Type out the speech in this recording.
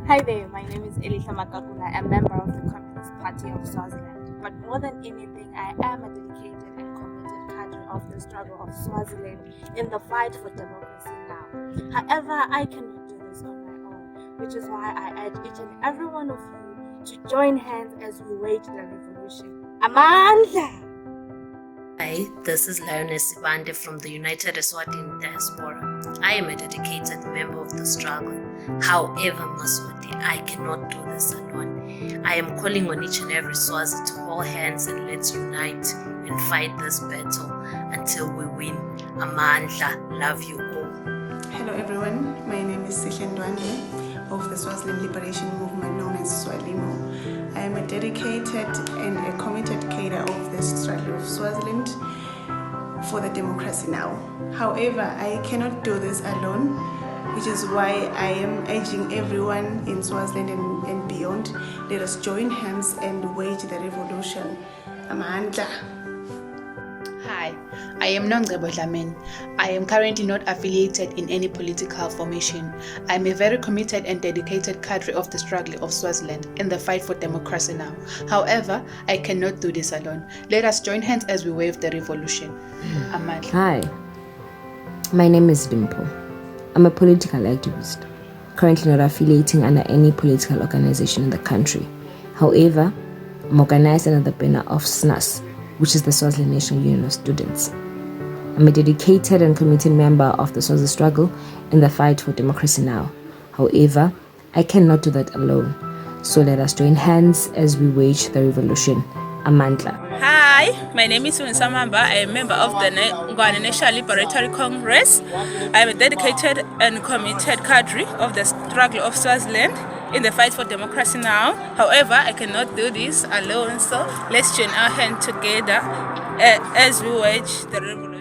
Hi there, my name is Elisha Makakula, a member of the Communist Party of Swaziland. But more than anything, I am a dedicated and committed cadre of the struggle of Swaziland in the fight for democracy now. However, I cannot do this on my own, which is why I urge each and every one of you to join hands as we wage the revolution. Amandla! Hi, this is Lioness Sibande from the United Eswatini Diaspora. I am a dedicated member of the struggle. However, Maswati, I cannot do this alone. I am calling on each and every Swazi to hold hands and let's unite and fight this battle until we win. Amandla, love you all. Hello everyone, my name is Sihlen Dwandwe of the Swaziland Liberation Movement known as Swalimo. I am a dedicated and a committed cadre of the struggle of Swaziland for the democracy now. However, I cannot do this alone, which is why I am urging everyone in Swaziland and beyond, let us join hands and wage the revolution. Amandla. Hi, I am Nongcebo Dlamini. I am currently not affiliated in any political formation. I am a very committed and dedicated cadre of the struggle of Swaziland in the fight for democracy now. However, I cannot do this alone. Let us join hands as we wave the revolution. Amandla. Hi, my name is Dimple. I'm a political activist, currently not affiliating under any political organization in the country. However, I'm organized under the banner of SNAS, which is the Swaziland National Union of Students. I'm a dedicated and committed member of the Swazi struggle in the fight for democracy now. However, I cannot do that alone. So let us join hands as we wage the revolution. Amandla. Hi, my name is Vuyiswa. I am a member of the Ngwane National Liberatory Congress. I am a dedicated and committed cadre of the struggle of Swaziland in the fight for democracy now. However, I cannot do this alone, so let's join our hands together as we wage the revolution.